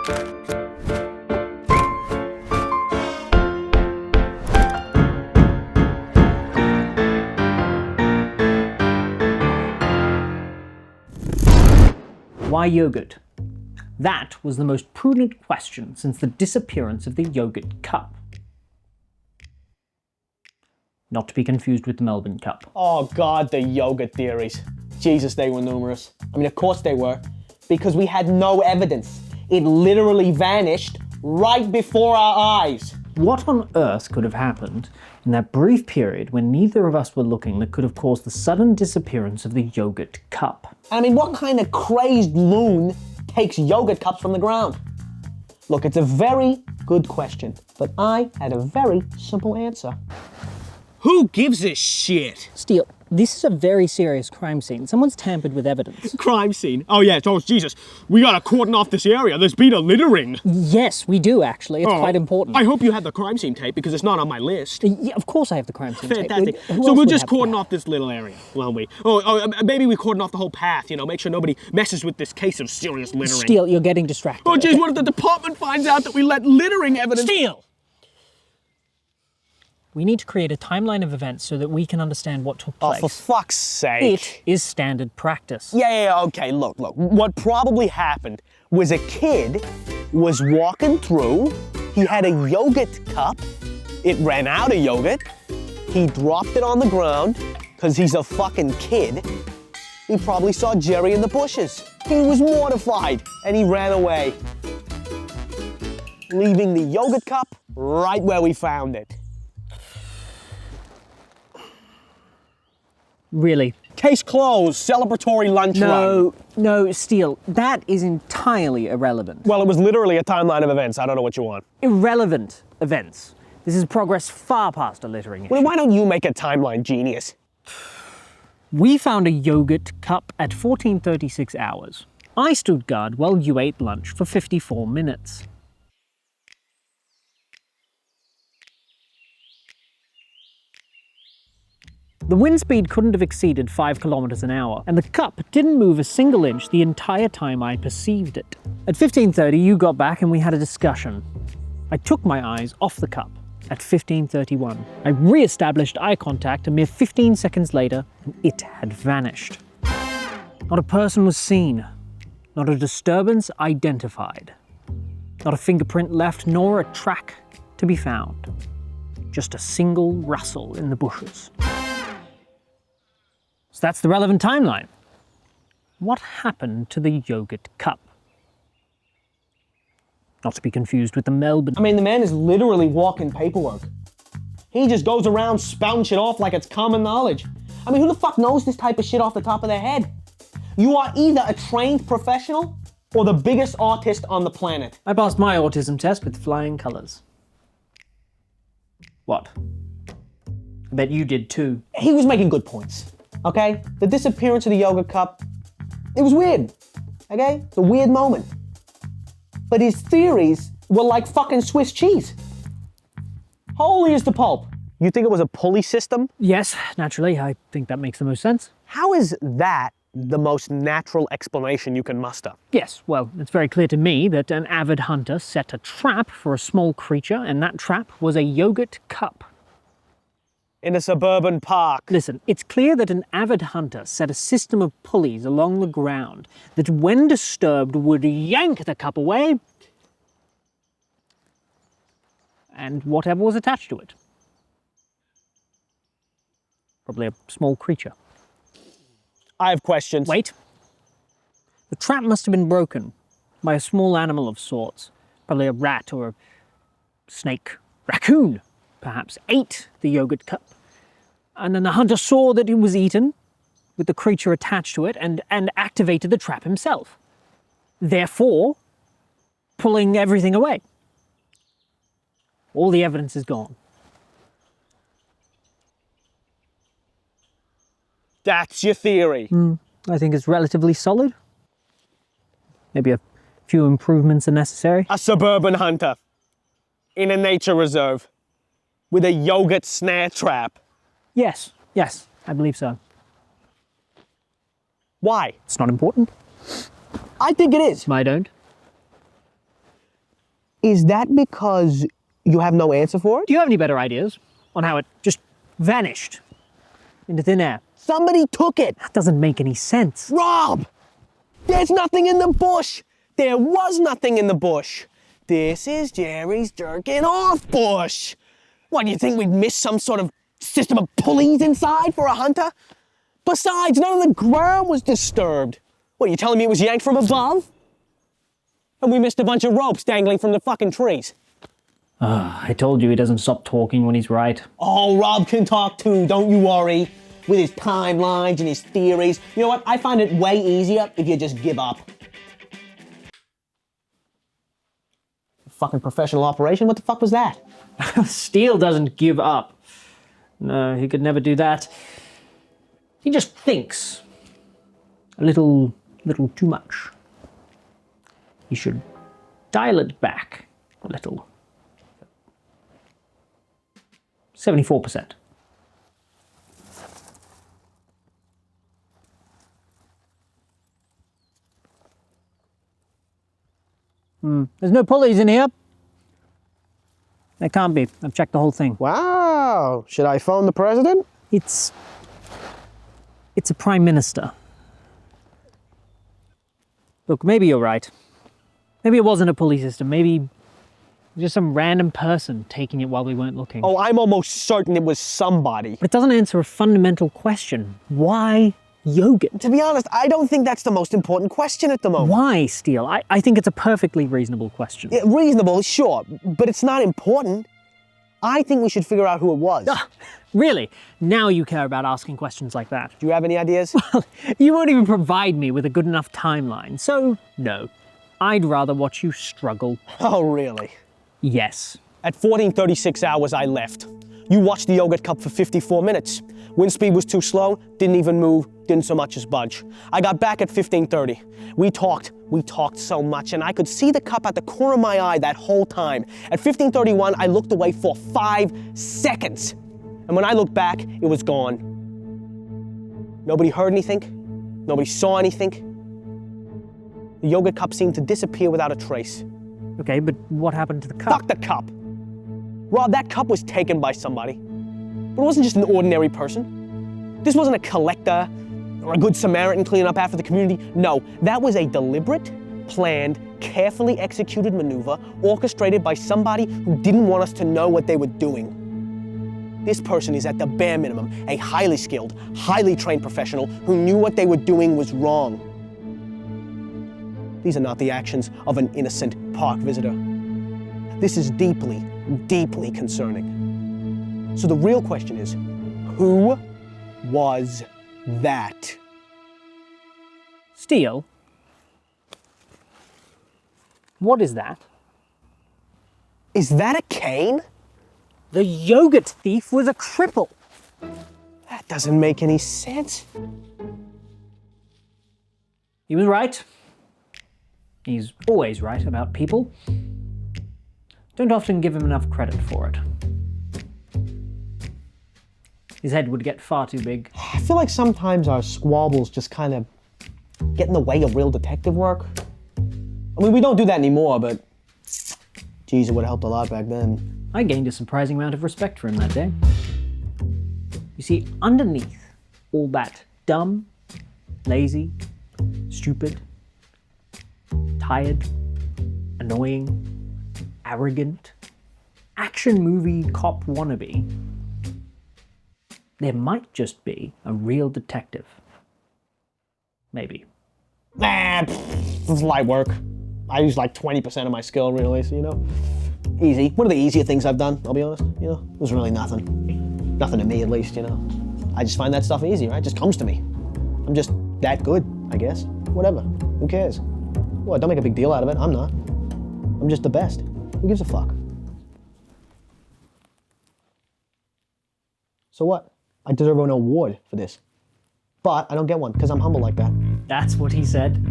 Why yogurt? That was the most prudent question since the disappearance of the yogurt cup. Not to be confused with the Melbourne Cup. Oh God, the yogurt theories. Jesus, they were numerous. I mean, of course they were, because we had no evidence. It literally vanished right before our eyes. What on earth could have happened in that brief period when neither of us were looking that could have caused the sudden disappearance of the yogurt cup? I mean, what kind of crazed loon takes yogurt cups from the ground? Look, it's a very good question, but I had a very simple answer. Who gives a shit? Steele, this is a very serious crime scene. Someone's tampered with evidence. Crime scene? Oh yeah, oh Jesus. We gotta cordon off this area. There's been a littering. Yes, we do actually. It's quite important. I hope you had the crime scene tape because it's not on my list. Yeah, of course I have the crime scene tape. Fantastic. So we'll just cordon off this little area, won't we? Maybe we cordon off the whole path, you know, make sure nobody messes with this case of serious littering. Steele, you're getting distracted. Oh geez, what if the department finds out that we let littering evidence— Steele! We need to create a timeline of events so that we can understand what took place. Oh, for fuck's sake. It is standard practice. Yeah, okay, look. What probably happened was a kid was walking through, he had a yogurt cup, it ran out of yogurt, he dropped it on the ground, because he's a fucking kid. He probably saw Jerry in the bushes. He was mortified, and he ran away, leaving the yogurt cup right where we found it. Really? Case closed, celebratory lunch run. No, Steele, that is entirely irrelevant. Well, it was literally a timeline of events. I don't know what you want. Irrelevant events. This is progress far past a littering issue. Well, why don't you make a timeline, genius? We found a yogurt cup at 14:36 hours. I stood guard while you ate lunch for 54 minutes. The wind speed couldn't have exceeded 5 kilometers an hour, and the cup didn't move a single inch the entire time I perceived it. At 15:30, you got back and we had a discussion. I took my eyes off the cup at 15:31. I re-established eye contact a mere 15 seconds later, and it had vanished. Not a person was seen, not a disturbance identified, not a fingerprint left, nor a track to be found. Just a single rustle in the bushes. So that's the relevant timeline. What happened to the yogurt cup? Not to be confused with the Melbourne. I mean, the man is literally walking paperwork. He just goes around spouting shit off like it's common knowledge. I mean, who the fuck knows this type of shit off the top of their head? You are either a trained professional or the biggest autist on the planet. I passed my autism test with flying colours. What? I bet you did too. He was making good points, okay? The disappearance of the yogurt cup, it was weird, okay? It's a weird moment. But his theories were like fucking Swiss cheese. Holy is the pulp. You think it was a pulley system? Yes, naturally. I think that makes the most sense. How is that the most natural explanation you can muster? Yes, well, it's very clear to me that an avid hunter set a trap for a small creature, and that trap was a yogurt cup. In a suburban park. Listen, it's clear that an avid hunter set a system of pulleys along the ground that, when disturbed, would yank the cup away and whatever was attached to it. Probably a small creature. I have questions. Wait. The trap must have been broken by a small animal of sorts. Probably a rat or a snake. Raccoon, perhaps, ate the yogurt cup. And then the hunter saw that it was eaten with the creature attached to it and activated the trap himself. Therefore, pulling everything away. All the evidence is gone. That's your theory. I think it's relatively solid. Maybe a few improvements are necessary. A suburban hunter in a nature reserve with a yogurt snare trap. Yes, I believe so. Why? It's not important. I think it is. I don't. Is that because you have no answer for it? Do you have any better ideas on how it just vanished into thin air? Somebody took it. That doesn't make any sense. Rob! There's nothing in the bush. There was nothing in the bush. This is Jerry's jerking off bush. What, do you think we'd miss some sort of system of pulleys inside for a hunter? Besides, none of the ground was disturbed. What, you telling me it was yanked from above? And we missed a bunch of ropes dangling from the fucking trees. I told you he doesn't stop talking when he's right. Oh, Rob can talk too, don't you worry. With his timelines and his theories. You know what, I find it way easier if you just give up. Fucking professional operation, what the fuck was that? Steele doesn't give up. No, he could never do that. He just thinks a little too much. He should dial it back a little. 74%. There's no pulleys in here. There can't be. I've checked the whole thing. Wow, should I phone the president? It's a prime minister. Look, maybe you're right. Maybe it wasn't a pulley system. Maybe just some random person taking it while we weren't looking. Oh, I'm almost certain it was somebody. But it doesn't answer a fundamental question. Why yogurt? To be honest, I don't think that's the most important question at the moment. Why, Steele? I think it's a perfectly reasonable question. Yeah, reasonable, sure, but it's not important. I think we should figure out who it was. Really? Now you care about asking questions like that. Do you have any ideas? Well, you won't even provide me with a good enough timeline, so no. I'd rather watch you struggle. Oh, really? Yes. At 14:36 hours, I left. You watched the yogurt cup for 54 minutes. Wind speed was too slow, didn't even move, didn't so much as budge. I got back at 15:30. We talked so much, and I could see the cup at the corner of my eye that whole time. At 15:31, I looked away for 5 seconds. And when I looked back, it was gone. Nobody heard anything. Nobody saw anything. The yogurt cup seemed to disappear without a trace. Okay, but what happened to the cup? Fuck the cup. Rob, that cup was taken by somebody. But it wasn't just an ordinary person. This wasn't a collector or a good Samaritan cleaning up after the community. No, that was a deliberate, planned, carefully executed maneuver orchestrated by somebody who didn't want us to know what they were doing. This person is at the bare minimum a highly skilled, highly trained professional who knew what they were doing was wrong. These are not the actions of an innocent park visitor. This is deeply, deeply concerning. So the real question is, who was that? Steele? What is that? Is that a cane? The yogurt thief was a cripple. That doesn't make any sense. He was right. He's always right about people. Don't often give him enough credit for it. His head would get far too big. I feel like sometimes our squabbles just kind of get in the way of real detective work. I mean, we don't do that anymore, but geez, it would have helped a lot back then. I gained a surprising amount of respect for him that day. You see, underneath all that dumb, lazy, stupid, tired, annoying, arrogant, action movie cop wannabe, there might just be a real detective. Maybe. Nah, it's light work. I use like 20% of my skill really, so you know. Easy. One of the easier things I've done, I'll be honest. You know, it was really nothing. Nothing to me, at least, you know. I just find that stuff easy, right? It just comes to me. I'm just that good, I guess. Whatever. Who cares? Well, don't make a big deal out of it. I'm not. I'm just the best. Who gives a fuck? So what? I deserve an award for this. But I don't get one, because I'm humble like that. That's what he said.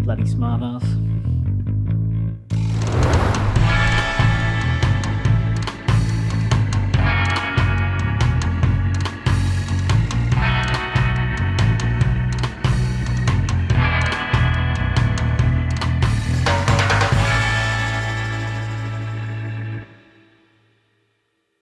Bloody smartass.